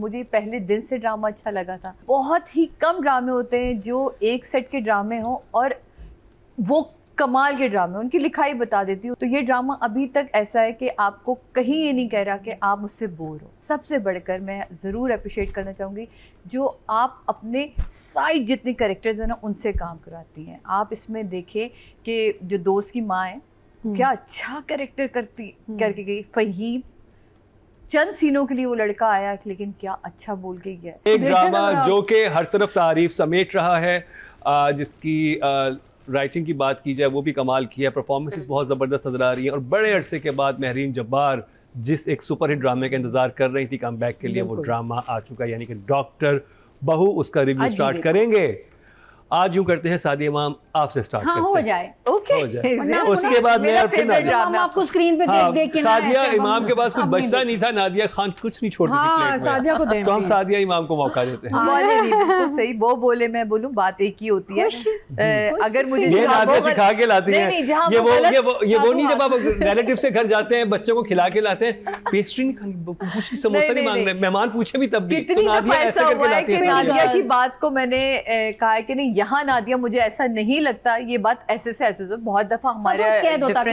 मुझे पहले दिन से ड्रामा अच्छा लगा था। बहुत ही कम ड्रामे होते हैं जो एक सेट के ड्रामे हों और वो कमाल के ड्रामे, उनकी लिखाई बता देती हूँ। तो ये ड्रामा अभी तक ऐसा है कि आपको कहीं ये नहीं कह रहा कि आप मुझसे बोर हो। सबसे बढ़कर मैं ज़रूर अप्रिशिएट करना चाहूँगी जो आप अपने साइड जितने कैरेक्टर्स हैं ना उनसे काम कराती हैं। आप इसमें देखें कि जो दोस्त की माँ है क्या अच्छा कैरेक्टर करके गई। फ़हीम, चंद सीनों के लिए वो लड़का आया लेकिन क्या अच्छा बोल के गया। एक ड्रामा जो कि हर तरफ तारीफ समेट रहा है, जिसकी राइटिंग की बात की जाए वो भी कमाल की है, परफॉर्मेंसेस बहुत ज़बरदस्त नजर आ रही हैं और बड़े अरसे के बाद महरीन जब्बार जिस एक सुपरहिट ड्रामे का इंतजार कर रही थी कम बैक के लिए, वो ड्रामा आ चुका है, यानी कि डॉक्टर बहू। उसका रिव्यू स्टार्ट करेंगे। आज यूं करते हैं सादिया इमाम आपसे स्टार्ट करते हैं। हो जाए ओके, हो जाए। उसके बाद मैं फिर नादिया। हम आपको स्क्रीन पे देख के सादिया इमाम के पास कुछ बचता नहीं था, नादिया खान कुछ नहीं छोड़ती थी प्लेट में। सादिया को दें, तो हम सादिया इमाम को मौका देते हैं। बोले नहीं, बिल्कुल सही, वो बोले मैं बोलूं, बात एक ही होती है। अगर मुझे ये नादिया सिखा के लाती हैं। ये वो नहीं जब आप रिलेटिव से घर जाते हैं बच्चों को खिला के लाते हैं, पेस्ट्री नहीं खानी, कुछ नहीं, समोसा नहीं मांग रहे, मेहमान पूछे भी तब भी। कितनी दफा ऐसा हुआ है कि नादिया की बात को मैंने कहा कि नहीं यहाँ नादिया मुझे ऐसा नहीं लगता, ये बात ऐसे से ऐसे। तो बहुत दफा हमारे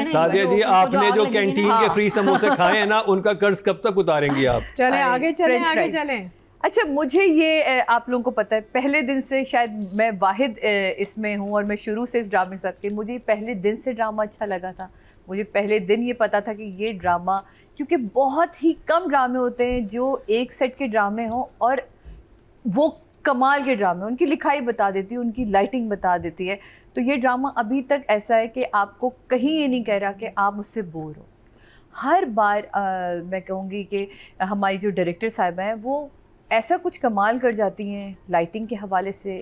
सादिया जी, आपने जो कैंटीन के फ्री समोसे खाए हैं ना, उनका कर्ज कब तक उतारेंगी आप? चले आगे चलें। अच्छा, मुझे ये आप लोगों को पता है, पहले दिन से शायद मैं वाहिद इसमें हूँ और मैं शुरू से इस ड्रामे के साथ के, मुझे पहले दिन से ड्रामा अच्छा लगा था। मुझे पहले दिन ये पता था कि ये ड्रामा, क्योंकि बहुत ही कम ड्रामे होते हैं जो एक सेट के ड्रामे हों और वो कमाल के ड्रामे, उनकी लिखाई बता देती है, उनकी लाइटिंग बता देती है। तो ये ड्रामा अभी तक ऐसा है कि आपको कहीं ये नहीं कह रहा कि आप मुझसे बोर हो। हर बार मैं कहूँगी कि हमारी जो डायरेक्टर साहिबा हैं वो ऐसा कुछ कमाल कर जाती हैं लाइटिंग के हवाले से,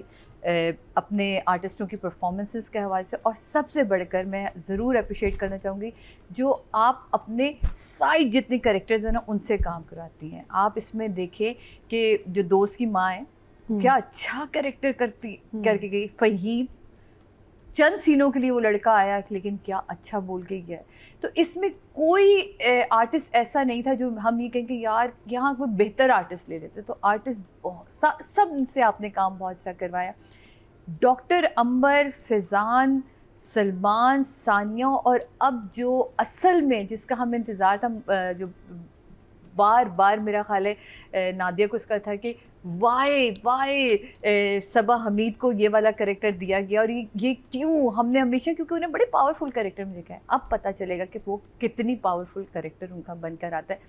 अपने आर्टिस्टों की परफॉर्मेंसेस के हवाले से, और सबसे बढ़कर मैं ज़रूर अप्रिशिएट करना चाहूँगी जो आप अपने साइड जितने कैरेक्टर्स हैं ना उनसे काम कराती हैं। आप इसमें देखें कि जो दोस्त की माँ है क्या अच्छा कैरेक्टर करके गई। फ़हीम, चंद सीनों के लिए वो लड़का आया लेकिन क्या अच्छा बोल के गया। तो इसमें कोई आर्टिस्ट ऐसा नहीं था जो हम ये कहें कि यार यहाँ कोई बेहतर आर्टिस्ट ले लेते। तो आर्टिस्ट बहुत सब से आपने काम बहुत अच्छा करवाया। डॉक्टर अंबर, फैज़ान, सलमान, सानिया, और अब जो असल में जिसका हमें इंतज़ार था, जो बार बार मेरा ख्याल है नादिया को इसका था कि वाई सबा हमीद को ये वाला कैरेक्टर दिया गया, और ये क्यों हमने हमेशा, क्योंकि उन्हें बड़े पावरफुल कैरेक्टर मुझे कहा है। अब पता चलेगा कि वो कितनी पावरफुल कैरेक्टर उनका बनकर आता है।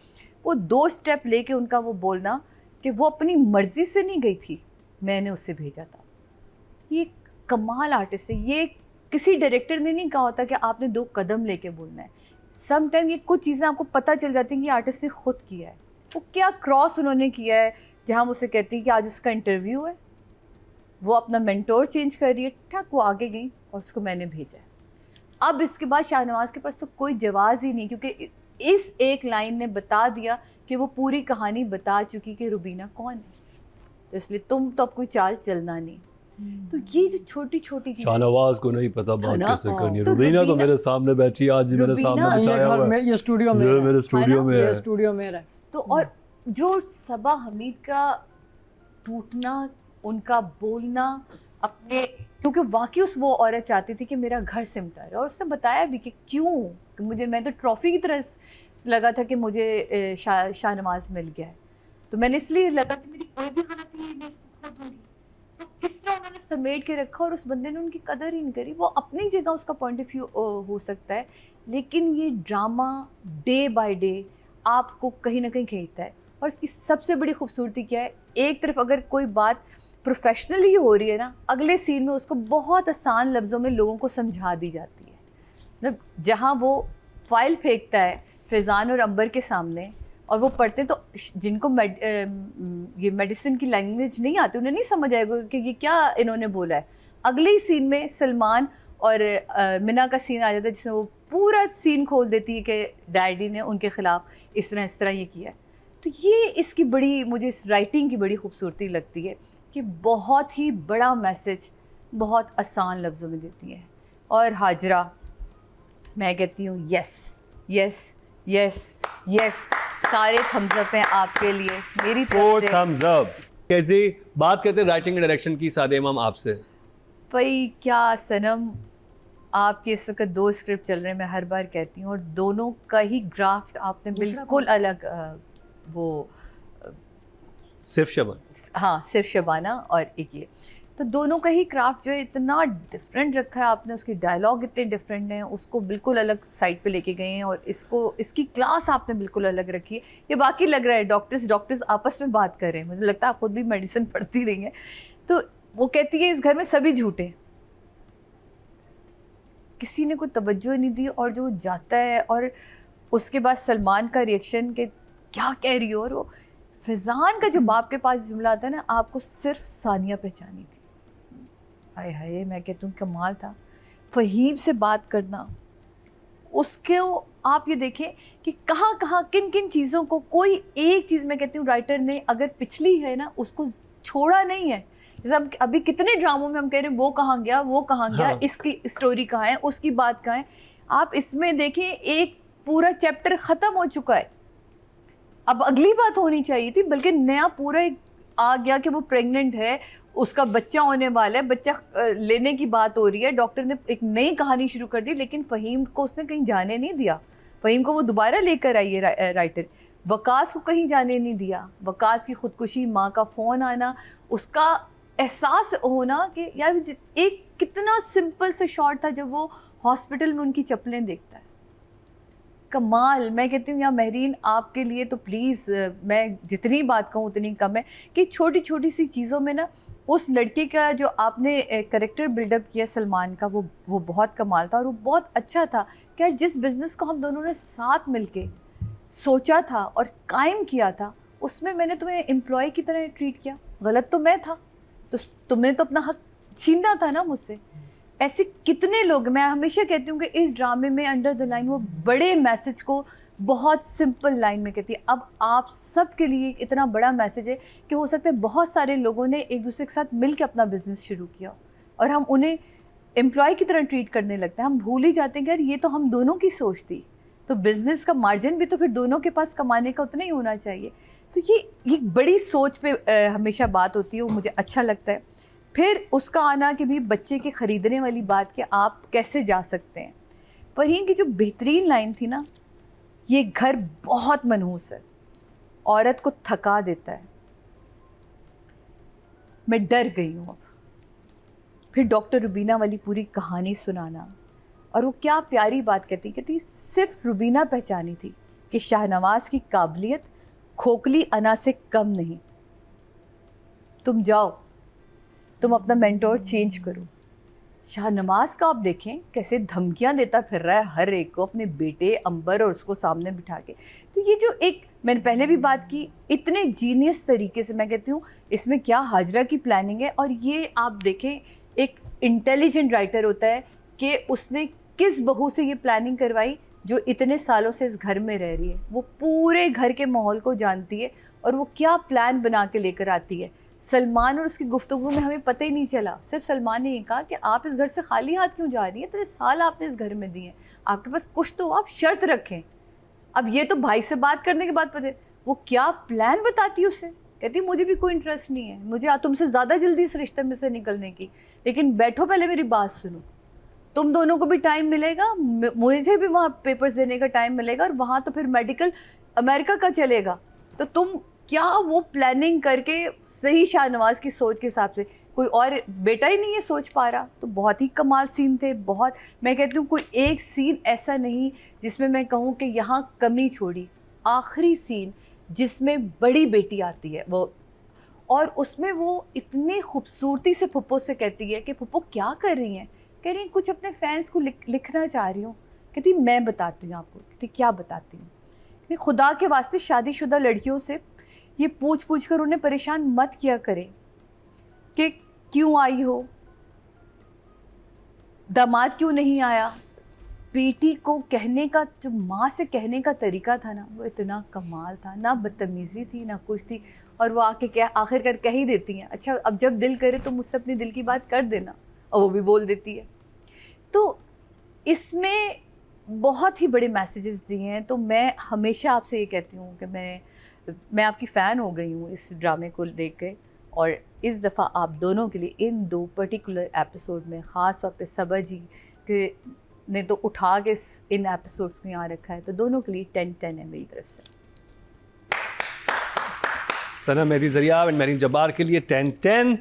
वो 2 स्टेप लेके उनका वो बोलना कि वो अपनी मर्जी से नहीं गई थी, मैंने उससे भेजा था। ये कमाल आर्टिस्ट है। ये किसी डायरेक्टर ने नहीं कहा होता कि आपने 2 कदम लेके बोलना है। सम टाइम ये कुछ चीज़ें आपको पता चल जाती हैं कि आर्टिस्ट ने खुद किया है। वो क्या क्रॉस उन्होंने किया है, जहाँ हम उसे कहते हैं कि आज उसका इंटरव्यू है, वो अपना मेंटोर चेंज कर रही है, ठक वो आगे गई और उसको मैंने भेजा है। अब इसके बाद शाहनवाज के पास तो कोई जवाब ही नहीं, क्योंकि इस एक लाइन ने बता दिया कि वो पूरी कहानी बता चुकी कि रुबीना कौन है। तो इसलिए तुम तो अब कोई चाल चलना नहीं। तो ये जो छोटी छोटी चीजें, शाहनवाज को नहीं पता बात कैसे करनी है। रुबीना तो मेरे सामने बैठी, आज मेरे सामने बचाया हुआ है, ये स्टूडियो में, मेरे स्टूडियो में है, स्टूडियो में है। तो और जो सबा हमीद का टूटना, उनका बोलना अपने, क्योंकि वाकई उस वो औरत चाहती थी कि मेरा घर सिमटा रहे, और उसने बताया भी कि क्यों, कि मुझे, मैं तो ट्रॉफी की तरह लगा था कि मुझे शाहनवाज मिल गया है, तो मैंने इसलिए लगा कि मेरी कोई भी गलती है मैं इसको खो दूंगी। तो किस तरह उन्होंने समेट के रखा और उस बंदे ने उनकी कदर ही नहीं करी। वो अपनी जगह उसका पॉइंट ऑफ व्यू हो सकता है, लेकिन ये ड्रामा डे बाय डे आपको कहीं ना कहीं खींचता है। और इसकी सबसे बड़ी खूबसूरती क्या है, एक तरफ अगर कोई बात प्रोफेशनली हो रही है ना, अगले सीन में उसको बहुत आसान लफ्ज़ों में लोगों को समझा दी जाती है। मतलब जहाँ वो फाइल फेंकता है फैज़ान और अंबर के सामने और वो पढ़ते हैं, तो जिनको ये मेडिसिन की लैंग्वेज नहीं आती, उन्हें नहीं समझ आएगा कि ये क्या इन्होंने बोला है। अगले ही सीन में सलमान और मिना का सीन आ जाता है, जिसमें वो पूरा सीन खोल देती है कि डैडी ने उनके ख़िलाफ़ इस तरह ये किया। तो ये इसकी बड़ी, मुझे इस राइटिंग की बड़ी खूबसूरती लगती है कि बहुत ही बड़ा मैसेज बहुत आसान लफ्ज़ों में देती है। और हाजरा, मैं कहती हूँ यस यस यस यस, सारे थम्स अप हैं आपके लिए मेरी 4 तरफ से। thumbs up। कैसे बात करते हैं राइटिंग एंड डायरेक्शन की सादे इमाम आपसे। भाई क्या सनम, आपके इस वक्त 2 स्क्रिप्ट चल रहे हैं, मैं हर बार कहती हूँ, और दोनों का ही ग्राफ्ट आपने बिल्कुल अलग वो सिर्फ शबान। हाँ सिर्फ शबाना और एक ये, तो दोनों का ही क्राफ्ट जो है इतना डिफरेंट रखा है आपने, उसके डायलॉग इतने डिफरेंट हैं, उसको बिल्कुल अलग साइड पे लेके गए हैं, और इसकी क्लास आपने बिल्कुल अलग रखी है। ये बाकी लग रहा है डॉक्टर्स आपस में बात कर रहे हैं, मुझे लगता है आप खुद भी मेडिसिन पढ़ती रही हैं। तो वो कहती है इस घर में सभी झूठे हैं, किसी ने कोई तवज्जो नहीं दी, और जो जाता है और उसके बाद सलमान का रिएक्शन के क्या कह रही हो, और वो फिजान का जो बाप के पास जुमला आता है ना, आपको सिर्फ सानिया पहचानी थी। हाय हाय, मैं कहती हूँ कमाल था। फ़हीम से बात करना, उसके आप ये देखें कि कहाँ कहाँ किन किन चीज़ों को, कोई एक चीज़ मैं कहती हूँ राइटर ने अगर पिछली है ना उसको छोड़ा नहीं है। जैसे हम अभी कितने ड्रामों में हम कह रहे हैं वो कहाँ गया, वो कहाँ गया, हाँ। इसकी स्टोरी कहाँ है, उसकी बात कहाँ है। आप इसमें देखें एक पूरा चैप्टर ख़त्म हो चुका है, अब अगली बात होनी चाहिए थी, बल्कि नया पूरा एक आ गया कि वो प्रेग्नेंट है, उसका बच्चा होने वाला है, बच्चा लेने की बात हो रही है, डॉक्टर ने एक नई कहानी शुरू कर दी, लेकिन फ़हीम को उसने कहीं जाने नहीं दिया। फ़हीम को वो दोबारा लेकर आई है राइटर। वकास को कहीं जाने नहीं दिया, वकास की खुदकुशी, माँ का फ़ोन आना, उसका एहसास होना कि यार एक कितना सिंपल से शॉट था जब वो हॉस्पिटल में उनकी चप्पलें देखता है। कमाल, मैं कहती हूँ या महरीन आपके लिए तो प्लीज़, मैं जितनी बात कहूँ उतनी कम है कि छोटी छोटी सी चीज़ों में ना उस लड़के का जो आपने करेक्टर बिल्डअप किया सलमान का, वो बहुत कमाल था, और वो बहुत अच्छा था कि यार जिस बिज़नेस को हम दोनों ने साथ मिलके सोचा था और कायम किया था, उसमें मैंने तुम्हें एम्प्लॉय की तरह ट्रीट किया। गलत तो मैं था, तो तुमने तो अपना हक छीनना था ना मुझसे। ऐसे कितने लोग, मैं हमेशा कहती हूँ कि इस ड्रामे में अंडर द लाइन वो बड़े मैसेज को बहुत सिंपल लाइन में कहती है। अब आप सब के लिए इतना बड़ा मैसेज है कि हो सकता है बहुत सारे लोगों ने एक दूसरे के साथ मिल के अपना बिजनेस शुरू किया और हम उन्हें एम्प्लॉय की तरह ट्रीट करने लगते हैं। हम भूल ही जाते हैं कि यार ये तो हम दोनों की सोच थी, तो बिजनेस का मार्जिन भी तो फिर दोनों के पास कमाने का उतना ही होना चाहिए। तो ये बड़ी सोच पे हमेशा बात होती है, वो मुझे अच्छा लगता है। फिर उसका आना कि भी बच्चे के ख़रीदने वाली बात कि आप कैसे जा सकते हैं। फरहीन की जो बेहतरीन लाइन थी ना, ये घर बहुत मनहूस है, औरत को थका देता है, मैं डर गई हूँ अब। फिर डॉक्टर रुबीना वाली पूरी कहानी सुनाना, और वो क्या प्यारी बात कहती सिर्फ रुबीना पहचानी थी कि शाहनवाज़ की काबिलियत खोखली अना से कम नहीं। तुम जाओ, तुम अपना मेंटोर चेंज करो। शाहनवाज़ का आप देखें कैसे धमकियां देता फिर रहा है हर एक को, अपने बेटे अंबर और उसको सामने बिठा के। तो ये जो एक, मैंने पहले भी बात की, इतने जीनियस तरीके से, मैं कहती हूँ इसमें क्या हाजरा की प्लानिंग है। और ये आप देखें एक इंटेलिजेंट राइटर होता है कि उसने किस बहू से ये प्लानिंग करवाई जो इतने सालों से इस घर में रह रही है, वो पूरे घर के माहौल को जानती है और वो क्या प्लान बना के लेकर आती है। सलमान और उसकी गुफ्तगू में हमें पता ही नहीं चला, सिर्फ सलमान ने ये कहा कि आप इस घर से खाली हाथ क्यों जा रही हैं, इतने साल आपने इस घर में दिए हैं, आपके पास कुछ तो आप शर्त रखें। अब ये तो भाई से बात करने के बाद पता है वो क्या प्लान बताती है उसे, कहती मुझे भी कोई इंटरेस्ट नहीं है, मुझे तुमसे ज़्यादा जल्दी इस रिश्ते में से निकलने की, लेकिन बैठो पहले मेरी बात सुनो, तुम दोनों को भी टाइम मिलेगा, मुझे भी वहाँ पेपर्स देने का टाइम मिलेगा, और वहाँ तो फिर मेडिकल अमेरिका का चलेगा। तो तुम क्या वो प्लानिंग करके सही शाहनवाज़ की सोच के हिसाब से, कोई और बेटा ही नहीं है सोच पा रहा। तो बहुत ही कमाल सीन थे, बहुत, मैं कहती हूँ कोई एक सीन ऐसा नहीं जिसमें मैं कहूँ कि यहाँ कमी छोड़ी। आखिरी सीन जिसमें बड़ी बेटी आती है वो, और उसमें वो इतनी खूबसूरती से फुप्पो से कहती है कि फुप्पो क्या कर रही हैं, कह रही कुछ अपने फैंस को लिखना चाह रही हूँ। कहती मैं बताती हूँ आपको। कहती क्या बताती हूँ, खुदा के वास्ते शादीशुदा लड़कियों से ये पूछ पूछ कर उन्हें परेशान मत किया करें कि क्यों आई हो, दामाद क्यों नहीं आया। बेटी को कहने का, जो माँ से कहने का तरीका था ना, वो इतना कमाल था, ना बदतमीज़ी थी ना कुछ थी, और वो आके आखिरकार कह ही देती हैं, अच्छा अब जब दिल करे तो मुझसे अपने दिल की बात कर देना, और वो भी बोल देती है। तो इसमें बहुत ही बड़े मैसेजेस दिए हैं। तो मैं हमेशा आपसे ये कहती हूँ कि मैं आपकी फ़ैन हो गई हूँ इस ड्रामे को लेके, और इस दफ़ा आप दोनों के लिए इन 2 पर्टिकुलर एपिसोड में ख़ास तौर पे सबा जी के ने तो उठा के इन एपिसोड्स को यहाँ रखा है, तो दोनों के लिए 10-10 है मेरी तरफ से। सना मेहदी ज़रिया एंड महरीन जब्बार के लिए 10-10।